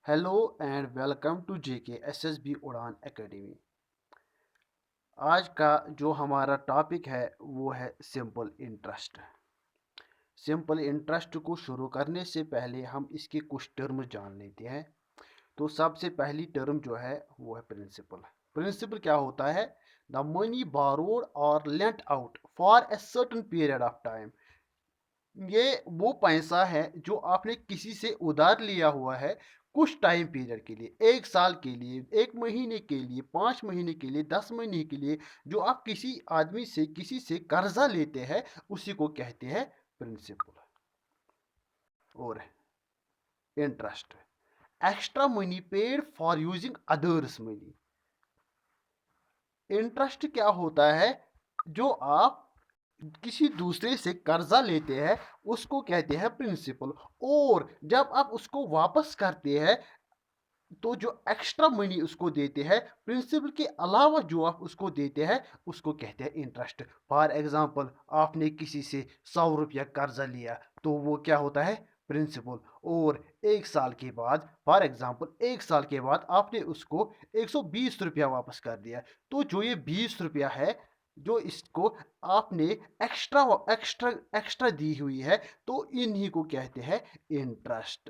Hello and welcome to JK SSB Udaan academy. आज का जो हमारा टॉपिक है वो है सिंपल इंटरेस्ट। सिंपल इंटरेस्ट को शुरू करने से पहले हम इसके कुछ टर्म जान लेते हैं। तो सबसे पहली टर्म जो है वो है प्रिंसिपल। प्रिंसिपल क्या होता है? द मनी बारोड और lent out for a certain period of time. ये वो पैसा है जो आपने किसी से उधार लिया हुआ है कुछ टाइम पीरियड के लिए, 1 साल के लिए, 1 महीने के लिए, 5 महीने के लिए, 10 महीने के लिए। जो आप किसी आदमी से किसी से कर्जा लेते हैं उसी को कहते हैं प्रिंसिपल। और interest, extra money paid for using others money. Interest क्या होता है? जो आप किसी दूसरे से कर्जा लेते हैं उसको कहते हैं प्रिंसिपल। और जब आप उसको वापस करते हैं तो जो एक्स्ट्रा मनी उसको देते हैं प्रिंसिपल के अलावा जो आप उसको देते हैं उसको कहते हैं इंटरेस्ट। फॉर एग्जांपल, आपने किसी से 100 रुपया कर्जा लिया तो वो क्या होता है? प्रिंसिपल। और 1 साल के बाद, फॉर एग्जांपल 1 साल के बाद आपने उसको 120 रुपया वापस कर दिया। तो जो ये 20 रुपया है जो इसको आपने एक्स्ट्रा एक्स्ट्रा एक्स्ट्रा दी हुई है, तो इन्हीं को कहते हैं इंटरेस्ट।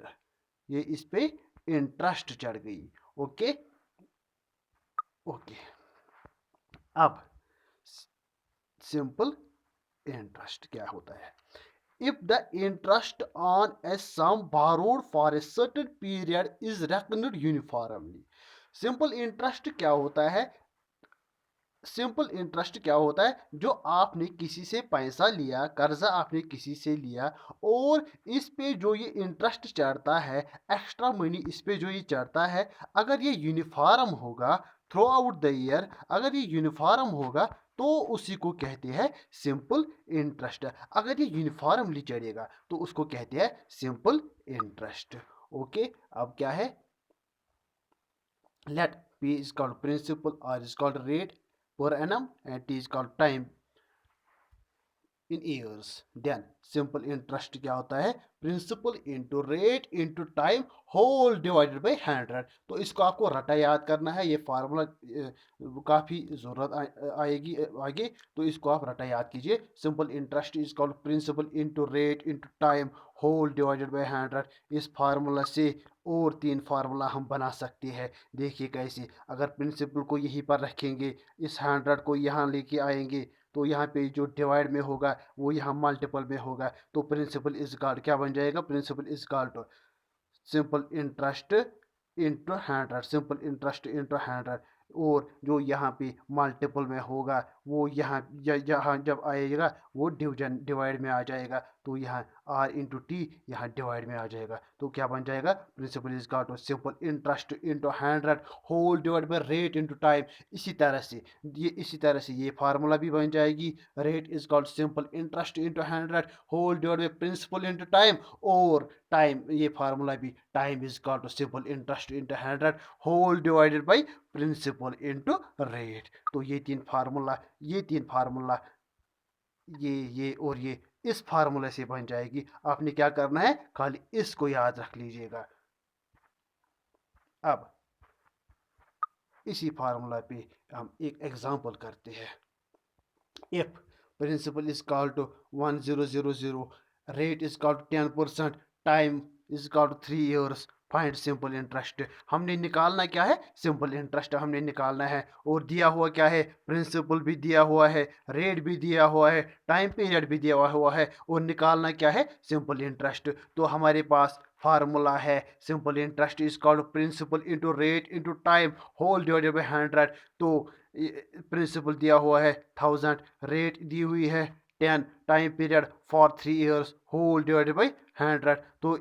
ये इस पे इंटरेस्ट चढ़ गई। Okay okay. अब सिंपल इंटरेस्ट क्या होता है? If the interest on a sum borrowed for a certain period is reckoned uniformly. Simple interest क्या होता है? सिंपल इंटरेस्ट क्या होता है? जो आपने किसी से पैसा लिया, कर्जा आपने किसी से लिया, और इस पे जो ये इंटरेस्ट चढ़ता है, एक्स्ट्रा मनी इस पे जो ये चढ़ता है, अगर ये यूनिफॉर्म होगा थ्रू आउट द ईयर, अगर ये यूनिफॉर्म होगा तो उसी को कहते हैं सिंपल इंटरेस्ट। अगर ये यूनिफॉर्मली चढ़ेगा तो उसको कहते हैं सिंपल इंटरेस्ट। ओके। अब क्या है? let P is called principal, R is called rate per annum, and T is called time in years. Then simple interest क्या होता है? Principal into rate into time whole divided by 100। तो इसको आपको रटा याद करना है। ये फार्मूला काफ़ी ज़रूरत आएगी आगे, तो इसको आप रटा याद कीजिए। Simple interest is called principal into rate into time whole divided by 100। इस फार्मूला से और 3 फार्मूला हम बना सकते हैं। देखिए कैसे। अगर प्रिंसिपल को यहीं पर रखेंगे, इस 100 को यहाँ लेके आएंगे, तो यहाँ पे जो डिवाइड में होगा वो यहाँ मल्टीपल में होगा। तो प्रिंसिपल इज कॉल्ड क्या बन जाएगा? Principal is called simple interest into 100। Simple interest into 100। और जो यहाँ पे मल्टीपल में होगा वो यहाँ जब आएगा वो डिवीजन डिवाइड में आ जाएगा। तो यहाँ आर इंटू टी यहाँ डिवाइड में आ जाएगा। तो क्या बन जाएगा? Principal is equal to simple interest into 100 whole divide by rate into time. इसी तरह से ये फार्मूला भी बन जाएगी। Rate is called simple interest into 100 whole divide by principal into time. और टाइम, ये फार्मूला भी, time is equal to simple interest into 100 whole divided by principal into rate. तो ये तीन फार्मूला ये और ये इस फार्मूले से बन जाएगी। आपने क्या करना है? खाली इसको याद रख लीजिएगा। अब इसी फार्मूला पे हम एक एग्जांपल करते हैं। If principal is call to 1000, rate is call to 10%, time is call to 3 years, find simple interest. हमने निकालना क्या है? सिंपल इंटरेस्ट हमने निकालना है। और दिया हुआ क्या है? प्रिंसिपल भी दिया हुआ है, रेट भी दिया हुआ है, टाइम पीरियड भी दिया हुआ है, और निकालना क्या है? Simple interest. तो हमारे पास फार्मूला है simple interest is called principal into rate into time whole divided by 100। तो प्रिंसिपल दिया हुआ है 1000, रेट दी हुई है 10, time period for 3 years whole divided by 100। तो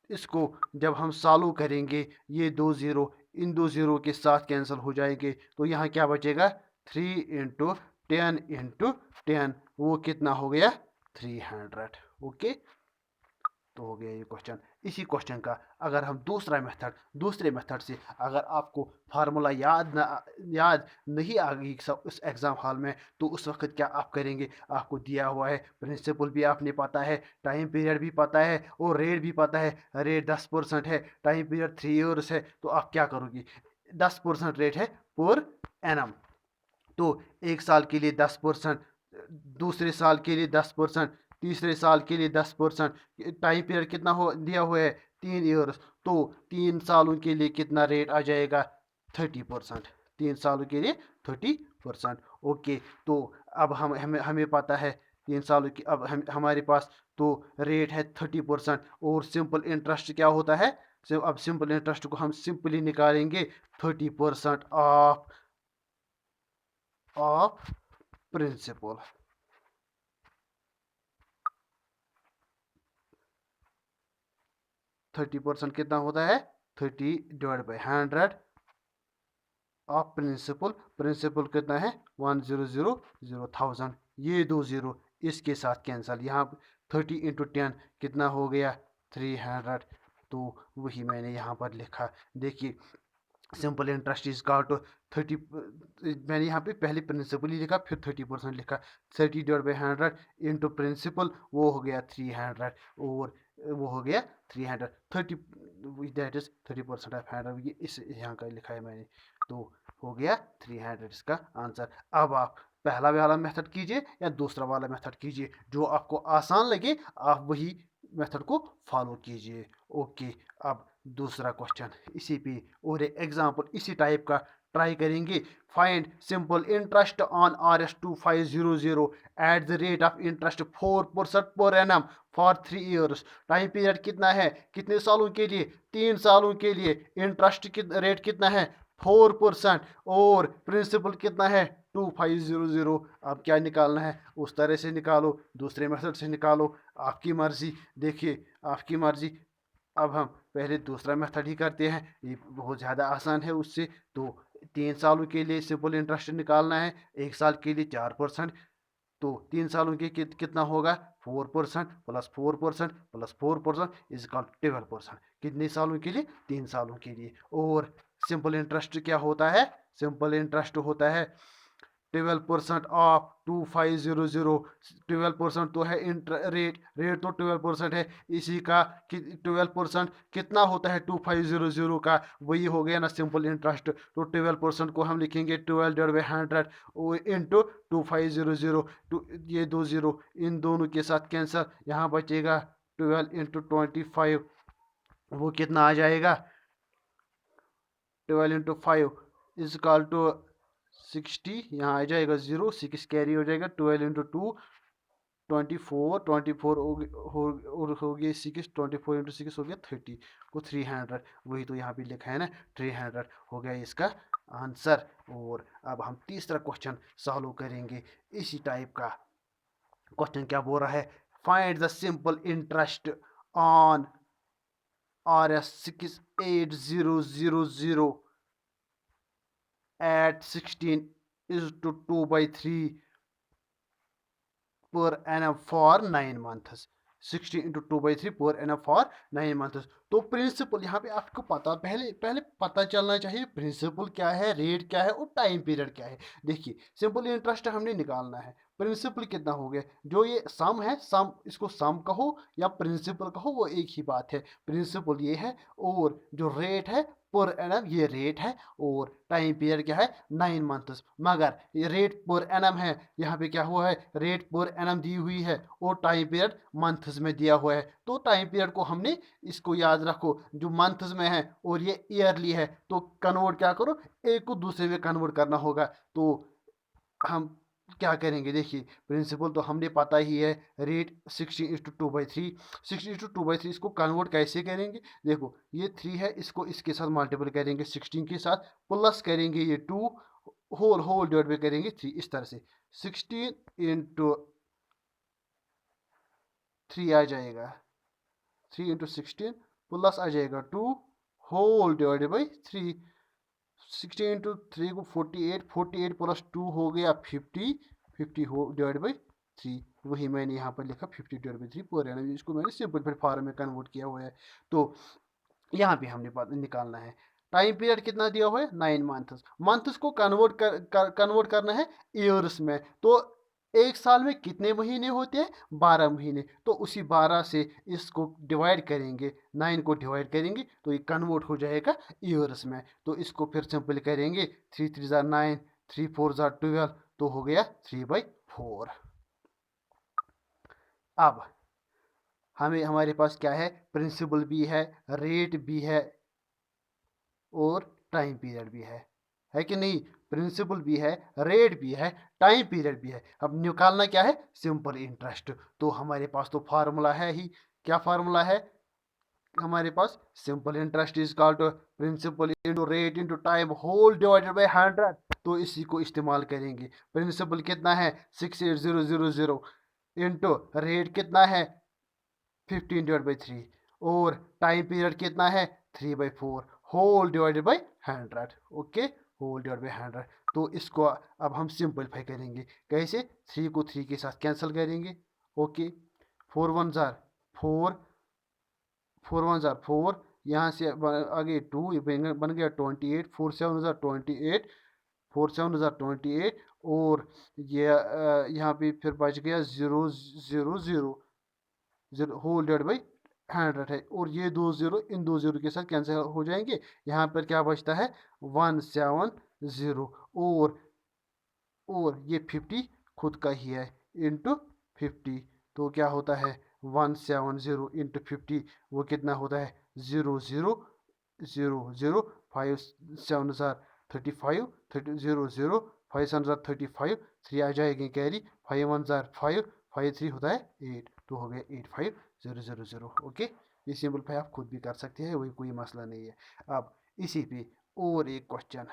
इसको जब हम सॉल्व करेंगे, ये 2 0 इन 2 0 के साथ कैंसिल हो जाएंगे। तो यहाँ क्या बचेगा? 3 इंटू 10 इंटू 10, वो कितना हो गया? 300। ओके। तो हो गया ये क्वेश्चन। इसी क्वेश्चन का अगर हम दूसरे मेथड से अगर आपको फार्मूला याद नहीं आ गई उस एग्ज़ाम हॉल में, तो उस वक्त क्या आप करेंगे? आपको दिया हुआ है, प्रिंसिपल भी आपने पता है, टाइम पीरियड भी पता है और रेट भी पता है। रेट 10% है, टाइम पीरियड 3 ईयर्स है, तो आप क्या करोगे? 10% रेट है पर एनम, तो 1 साल के लिए 10%, दूसरे साल के लिए 10%, तीसरे साल के लिए 10%। टाइम पीरियड कितना हो दिया हुआ है? 3 ईयर्स, तो 3 सालों के लिए कितना रेट आ जाएगा? 30%। 3 सालों के लिए 30%। ओके, तो अब हमें पता है 3 सालों की, अब हमारे पास तो रेट है 30%। और सिंपल इंटरेस्ट क्या होता है? अब सिंपल इंटरेस्ट को हम सिंपली निकालेंगे 30% ऑफ प्रिंसिपल। 30% कितना होता है? 30/100 ऑफ प्रिंसिपल। प्रिंसिपल कितना है? 1000। ये दो जीरो इसके साथ कैंसल। यहाँ 30 × 10 कितना हो गया? 300। तो वही मैंने यहाँ पर लिखा। देखिए, simple interest is equal to 30। मैंने यहाँ पे पहले प्रिंसिपल ही लिखा, फिर 30% लिखा। 30/100 इंटू प्रिंसिपल, वो हो गया 300। और वो हो गया 300। 30 दैट इज 30% ऑफ 100, ये इस यहाँ का लिखा है मैंने। तो हो गया 300 इसका आंसर। अब आप पहला वाला मेथड कीजिए या दूसरा वाला मेथड कीजिए, जो आपको आसान लगे आप वही मेथड को फॉलो कीजिए। ओके, अब दूसरा क्वेश्चन इसी पे और एक एग्जांपल इसी टाइप का ट्राई करेंगे। Find simple interest on RS2500 at the rate of interest 4% per annum for 3 years. Time period कितना है? कितने सालों के लिए? 3 सालों के लिए। इंटरेस्ट रेट कितना है? 4%। और प्रिंसिपल कितना है? 2500। अब क्या निकालना है? उस तरह से निकालो, दूसरे मेथड से निकालो, आपकी मर्जी। देखिए, आपकी मर्जी। अब हम पहले दूसरा मेथड ही करते हैं, ये बहुत ज़्यादा आसान है उससे। तो 3 सालों के लिए सिंपल इंटरेस्ट निकालना है, 1 साल के लिए 4%। तो 3 सालों के कितना होगा? 4% प्लस 4% प्लस 4% इज इक्वल 12%। कितने सालों के लिए? 3 सालों के लिए। और सिंपल इंटरेस्ट क्या होता है? सिंपल इंटरेस्ट होता है 12% ऑफ 2500। 12% तो है रेट, रेट तो 12% है इसी का। 12% कितना होता है 2500 का? वही हो गया ना सिंपल इंटरेस्ट। तो 12% को हम लिखेंगे 12/100 इंटू 2500। ये दो जीरो इन दोनों के साथ कैंसर, यहाँ बचेगा 12 × 25। वो कितना आ जाएगा? 12 × 5 इज इक्वल टू 60। यहाँ आ जाएगा 0, 6 कैरी हो जाएगा। 12 × 2 24। 24 हो गया 6। 24 × 6 हो गया 30 को 300। वही तो यहाँ पे लिखा है ना, 300 हो गया इसका आंसर। और अब हम तीसरा क्वेश्चन सॉल्व करेंगे इसी टाइप का। क्वेश्चन क्या बोल रहा है? Find the simple interest on RS6800 at 16 is to 2/3 per annum for 9 months। 16 × 2/3 पर annum for 9 months। तो प्रिंसिपल यहाँ पे आपको पता, पहले पहले पता चलना चाहिए प्रिंसिपल क्या है, रेट क्या है और टाइम पीरियड क्या है। देखिए, सिंपल इंटरेस्ट हमने निकालना है, प्रिंसिपल कितना हो गया? जो ये सम है, सम, इसको सम कहो या प्रिंसिपल कहो वो एक ही बात है। प्रिंसिपल ये है, और जो रेट है पर एनम ये रेट है, और टाइम पीरियड क्या है? 9 मंथ्स। मगर ये रेट पर एनम है, यहाँ पे क्या हुआ है? रेट पर एनम दी हुई है और टाइम पीरियड मंथ्स में दिया हुआ है। तो टाइम पीरियड को हमने, इसको याद रखो, जो मंथ्स में है और ये ईयरली है, तो कन्वर्ट क्या करो, एक को दूसरे में कन्वर्ट करना होगा। तो हम क्या करेंगे? देखिए, प्रिंसिपल तो हमने पता ही है, रेट 60 × 2/3। 60 × 2/3 इसको कन्वर्ट कैसे करेंगे? देखो, ये 3 है, इसको इसके साथ मल्टीपल करेंगे 16 के साथ, प्लस करेंगे ये 2, होल होल डिवाइड में करेंगे 3, इस तरह से 16 × 3 आ जाएगा। 3 × 16 प्लस आ जाएगा 2 होल डिवाइडेड बाई 3। 16 × 3 को 48, 48 प्लस 2 हो गया 50, 50 हो डिवाइड बाई 3। वही मैंने यहाँ पर लिखा 50/3 पर एनम, इसको मैंने सिंपल फॉर्म में कन्वर्ट किया हुआ है। तो यहाँ पे हमने निकालना है। टाइम पीरियड कितना दिया हुआ है 9 मंथ्स। मंथ्स को कन्वर्ट करना है ईयर्स में। तो एक साल में कितने महीने होते हैं 12 महीने। तो उसी 12 से इसको डिवाइड करेंगे, 9 को डिवाइड करेंगे तो ये कन्वर्ट हो जाएगा ईयर्स में। तो इसको फिर सिंपल करेंगे, 3 3 9, 3 4 12, तो हो गया 3/4। अब हमारे पास क्या है, प्रिंसिपल भी है, रेट भी है और टाइम पीरियड भी है कि नहीं। प्रिंसिपल भी है, रेट भी है, टाइम पीरियड भी है। अब निकालना क्या है, सिंपल इंटरेस्ट। तो हमारे पास तो फार्मूला है ही। क्या फार्मूला है हमारे पास, simple interest is equal to principal into rate into time whole divided by 100। तो इसी को इस्तेमाल करेंगे। प्रिंसिपल कितना है 68000 इनटू रेट कितना है 15/3 और टाइम पीरियड कितना है 3/4 whole divided by 100। Okay, whole divided by 100। तो इसको अब हम सिंपलीफाई करेंगे। कैसे, 3 को 3 के साथ कैंसिल करेंगे। ओके, 4 1 4, 4 यहाँ से आगे 2 बन गया 28, 4 7 28, 4 7 28। और ये यहाँ पे फिर बच गया 0 0 0 होल डिवाइड बाई 100 है। और ये 2 0 इन 2 0 के साथ कैंसिल हो जाएंगे। यहाँ पर क्या बचता है 170। और ये 50 खुद का ही है इंटू 50। तो क्या होता है 170 इंटू 50, वो कितना होता है 0 0 0 0। 5 7 35, 0 0 5 7 35, 3 आ जाएगी कैरी, 5 1 5, 5 3 होता है 8। तो हो गया 85000। ओके, ये सिंपलीफाई आप खुद भी कर सकते हैं, वही कोई मसला नहीं है। अब इसी पे और एक क्वेश्चन,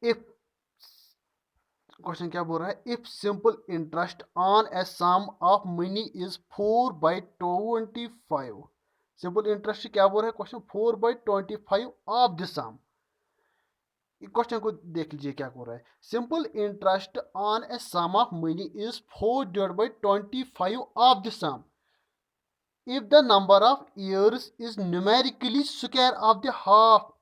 इफ क्वेश्चन क्या बोल रहा है, if simple interest on a sum of money is 4/25। Simple interest क्या बोल रहा है question, 4/25 of the sum. Question को देख लीजिए क्या बोल रहा है, simple interest on a sum of money is 4/25 of the sum if the number of years is numerically square of the half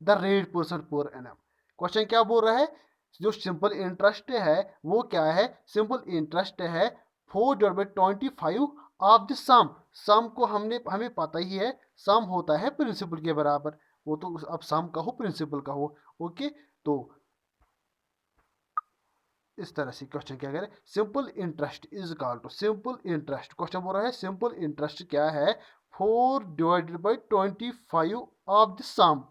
the rate percent per annum। Question क्या बोल रहा है, जो सिंपल इंटरेस्ट है वो क्या है, सिंपल इंटरेस्ट है 4/25 ऑफ द सम। सम को हमें पता ही है, सम होता है प्रिंसिपल के बराबर। वो तो अब सम का हो प्रिंसिपल का हो। ओके, तो इस तरह से क्वेश्चन क्या करें, simple interest is equal to simple interest. Question बोल रहा है सिंपल इंटरेस्ट क्या है 4/25 ऑफ द सम।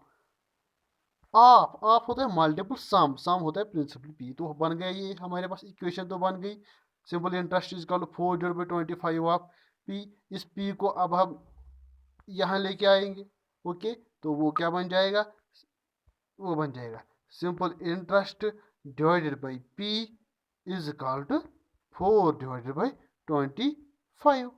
ऑफ होता है मल्टीपल, सम सम होता है प्रिंसिपल पी। तो बन गया ये हमारे पास इक्वेशन तो बन गई, simple interest is equal to 4/25 of P. इस पी को अब हम यहाँ लेके आएंगे। ओके, तो वो क्या बन जाएगा, वो बन जाएगा simple interest divided by P is equal to 4/25।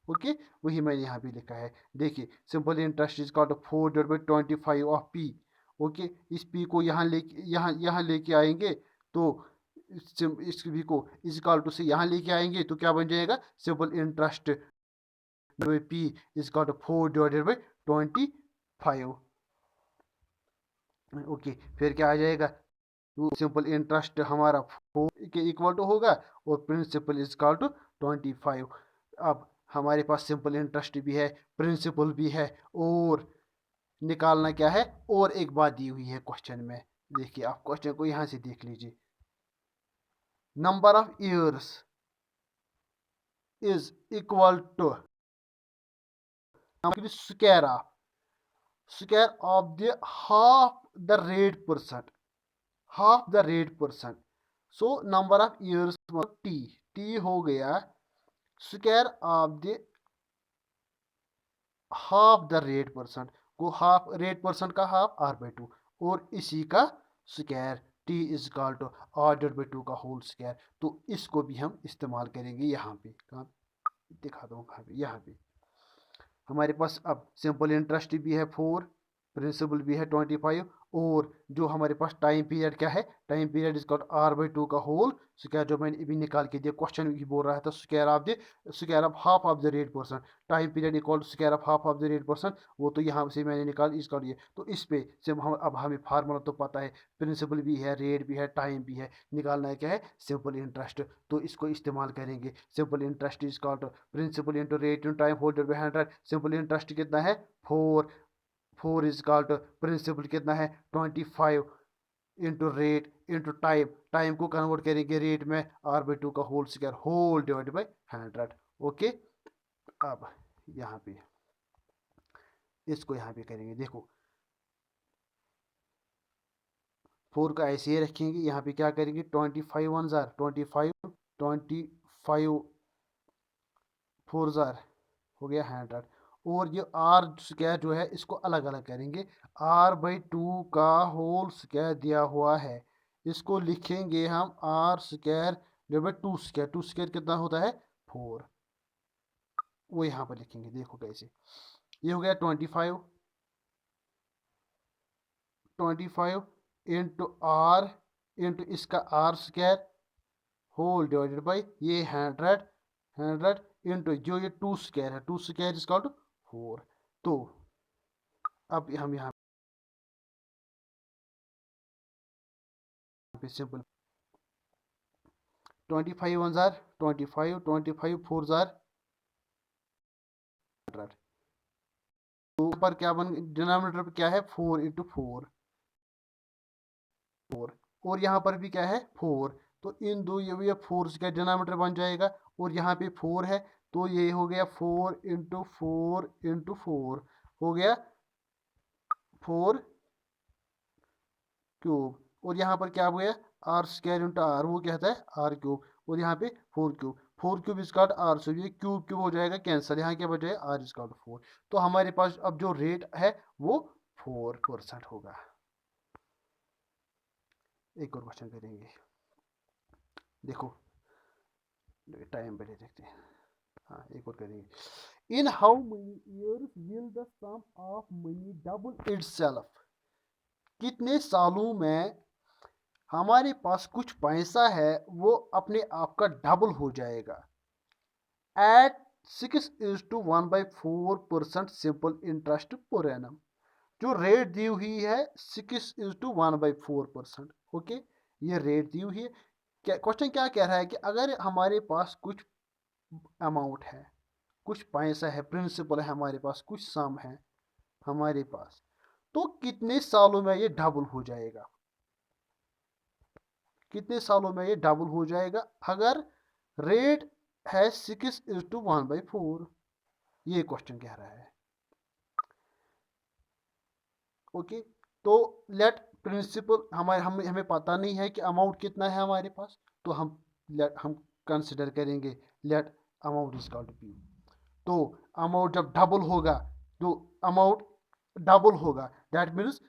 Okay, वही मैंने यहाँ पे लिखा है। देखिए, simple interest is equal to 4/25 of P. Okay, इस पी को यहाँ लेके आएंगे तो इस पी को इज इक्वल टू से यहाँ लेके आएंगे तो क्या बन जाएगा, simple interest P is equal to 4/25। Okay, फिर क्या आ जाएगा, सिंपल इंटरेस्ट हमारा 4 के इक्वल टू होगा और प्रिंसिपल इज इक्वल टू 25। अब हमारे पास सिंपल इंटरेस्ट भी है, प्रिंसिपल भी है, और निकालना क्या है, और एक बात दी हुई है क्वेश्चन में। देखिए, आप क्वेश्चन को यहां से देख लीजिए, number of years is equal to square of the half the rate percent. So number of years T, T हो गया square of the half the rate percent, को हाफ रेट परसेंट का हाफ r/2 और इसी का square t is equal to r/2 का whole square. तो इसको भी हम इस्तेमाल करेंगे यहाँ पे, कहाँ दिखा दो, कहाँ पे, यहाँ पे हमारे पास अब सिंपल इंटरेस्ट भी है 4 प्रिंसिपल भी है 25, और जो हमारे पास टाइम पीरियड क्या है, time period is called r/2 का होल स्क्वायर, जो मैंने अभी निकाल के दिया, क्वेश्चन भी बोल रहा था square of half of the rate person, time period equal square of half of the rate person, वो तो यहाँ से मैंने निकाल इसका ये, तो इस पे से हम अब हमें फार्मूला तो पता है, प्रिंसिपल भी है, रेट भी है, टाइम भी है, निकालना है क्या है, सिंपल इंटरेस्ट, तो इसको इस्तेमाल करेंगे। Simple interest is called principal into rate into time hold by 100। Simple interest कितना है 4, 4 इज कॉल्ड प्रिंसिपल कितना है 25 into rate into time, time को कन्वर्ट करेंगे रेट में, r/2 का whole square whole divide by 100। Okay, अब यहाँ पे इसको यहाँ पे करेंगे, देखो 4 का ऐसे ही रखेंगे, यहाँ पे क्या करेंगे 25 1 जार 25, 25 4 जार हो गया 100, और ये आर स्क्वायर जो है इसको अलग अलग करेंगे, r/2 का होल स्क्वायर दिया हुआ है, इसको लिखेंगे हम R square divide by 2 square, 2 square कितना होता है 4, वो यहाँ पर लिखेंगे, देखो कैसे, ये हो गया 25, 25 इंटू आर इंटू इसका R square whole divided by ये 100, 100 इंटू जो ये 2 स्क्वायर है, 2 स्क्वायर इज इक्वल टू 4। तो अब हम यहाँ पे सिंपल 25 1 जार 25, 25 4 जार 100, तो ऊपर क्या बन, डिनोमिनेटर पे क्या है 4 इंटू 4, 4, और यहाँ पर भी क्या है 4, तो इन दो ये 4 का डिनोमिनेटर बन जाएगा, और यहाँ पे 4 है, तो ये हो गया 4 इंटू 4 इंटू 4, हो गया 4 क्यूब, और यहाँ पर क्या हो गया आर स्क्वायर इंटू आर, वो कहता है आर क्यूब, और यहाँ पे 4 क्यूब, 4 क्यूब इसका आर, सो ये क्यूब क्यूब हो जाएगा कैंसर, यहाँ क्या बच जाएगा आर इसका 4, तो हमारे पास अब जो रेट है वो 4% होगा। एक और क्वेश्चन करेंगे, देखो टाइम पहले देखते हैं, हाँ एक और करेंगे, in how money years will the sum of money double itself, कितने सालों में हमारे पास कुछ पैसा है वो अपने आप का डबल हो जाएगा, at 6:1/4% simple interest per annum, जो रेट दी हुई है 6:1/4%। ओके, ये रेट दी हुई है, क्या क्वेश्चन क्या कह रहा है कि अगर हमारे पास कुछ अमाउंट है, कुछ पैसा है, प्रिंसिपल है हमारे पास, कुछ सम है हमारे पास, तो कितने सालों में ये डबल हो जाएगा, कितने सालों में ये डबल हो जाएगा, अगर रेट है 6:1/4, ये क्वेश्चन कह रहा है। ओके, तो लेट प्रिंसिपल हमारे हमें पता नहीं है कि अमाउंट कितना है हमारे पास, तो हम कंसिडर करेंगे let amount is called P, तो अमाउंट जब डबल होगा, तो अमाउंट डबल होगा, दैट मीन्स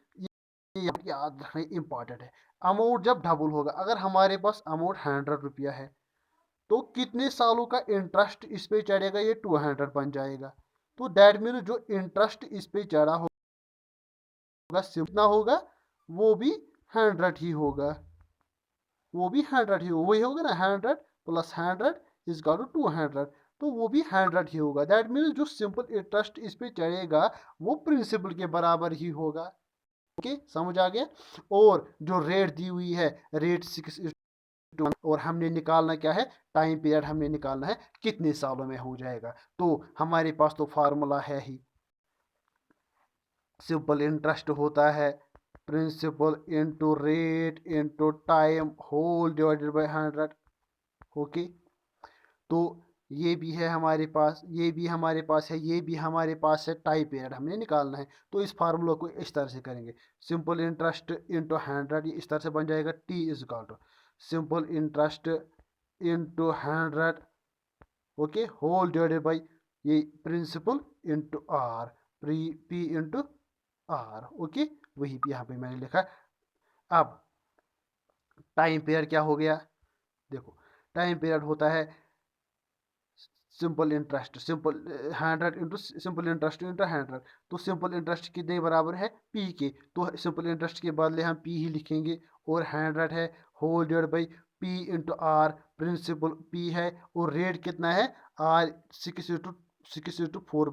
ये याद रखना इंपॉर्टेंट है, अमाउंट जब डबल होगा, अगर हमारे पास अमाउंट 100 रुपया है, तो कितने सालों का इंटरेस्ट इस पे चढ़ेगा, ये 200 बन जाएगा, तो दैट मीन्स जो इंटरेस्ट इस पे चढ़ा होगा कितना होगा, वो भी 100 ही होगा, वो भी 100 ही होगा, वही होगा ना 100 प्लस 100 इज इक्वल टू 200, तो वो भी 100 ही होगा, दैट मीन्स जो सिंपल इंटरेस्ट इस पे चढ़ेगा वो प्रिंसिपल के बराबर ही होगा। ओके, समझ आ गया, और जो रेट दी हुई है रेट 6, और हमने निकालना क्या है, टाइम पीरियड हमने निकालना है कितने सालों में हो जाएगा, तो हमारे पास तो फार्मूला है ही, सिंपल इंटरेस्ट होता है principal into rate into time whole divided by 100। Okay, तो ये भी है हमारे पास, ये भी हमारे पास है, ये भी हमारे पास है, टाइम पीरियड हमने निकालना है, तो इस फार्मूला को इस तरह से करेंगे, सिंपल इंटरेस्ट इंटू 100, ये इस तरह से बन जाएगा T is equal to simple interest into 100, okay, whole divided by ये principal into R, P into R. Okay, वही भी यहाँ पे मैंने लिखा। अब टाइम पीरियड क्या हो गया, देखो टाइम पीरियड होता है simple interest, simple 100 into simple interest into 100, तो सिंपल इंटरेस्ट कितने बराबर है पी के, तो सिंपल इंटरेस्ट के बदले हम पी ही लिखेंगे, और 100 है whole divide by P into R, principal P है, और रेट कितना है आर 6 इंटू 4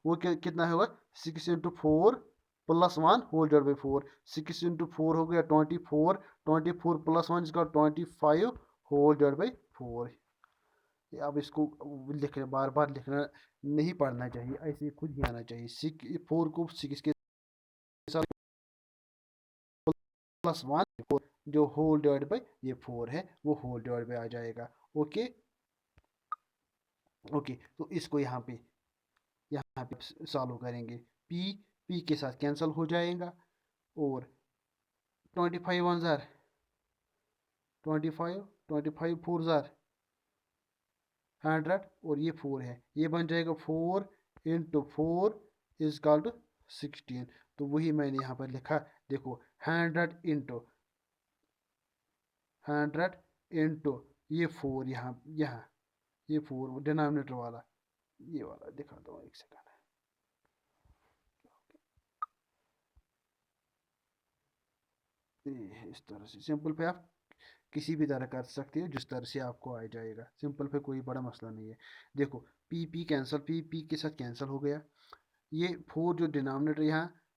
वो कितना होगा 6 into 4 plus 1 whole divide by 4, 6 into 4 हो गया 24, 24 प्लस 1 इसका 25 होल डिवाइड बाई 4। अब इसको लिखना, बार बार लिखना नहीं पढ़ना चाहिए, ऐसे ही खुद ही आना चाहिए। 4 को 6 के साथ प्लस 1 जो होल डिवाइड बाई ये 4 है वो होल डिवाइड बाई आ जाएगा। ओके ओके, तो इसको यहाँ पे सॉल्व करेंगे। पी पी के साथ कैंसिल हो जाएगा, और 25 1 ज़ार 25, 25 4 ज़ार 100, और ये 4 है, ये बन जाएगा 4 इंटू 4 इज कॉल टू 16। तो वही मैंने यहाँ पर लिखा, देखो 100 इंटू ये 4, यहाँ ये 4 डिनोमिनेटर वाला, ये वाला दिखाता हूँ एक सेकंड। इस तरह से सिंपल पे आप किसी भी तरह कर सकते हो, जिस तरह से आपको आ जाएगा। सिंपल पे कोई बड़ा मसला नहीं है। देखो P P cancel, P P के साथ कैंसिल हो गया, ये 4 जो डिनोमिनेटर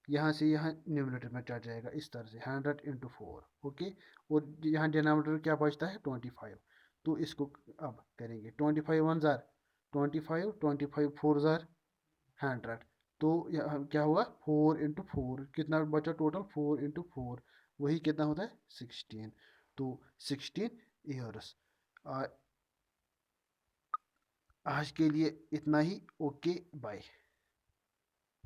यहाँ से यहाँ न्यूमिनेटर में चढ़ जाएगा, इस तरह से 100 इंटू 4। ओके, और यहाँ डिनोमिनेटर क्या बचता है 25। तो इसको अब करेंगे 25 1 ज़ार 25, 25 4 ज़ार 100, तो यहाँ क्या हुआ 4 इंटू 4 कितना बचा टोटल 4 इंटू 4, वही कितना होता है 16। तो 16 ईयर्स। आज के लिए इतना ही। Okay bye.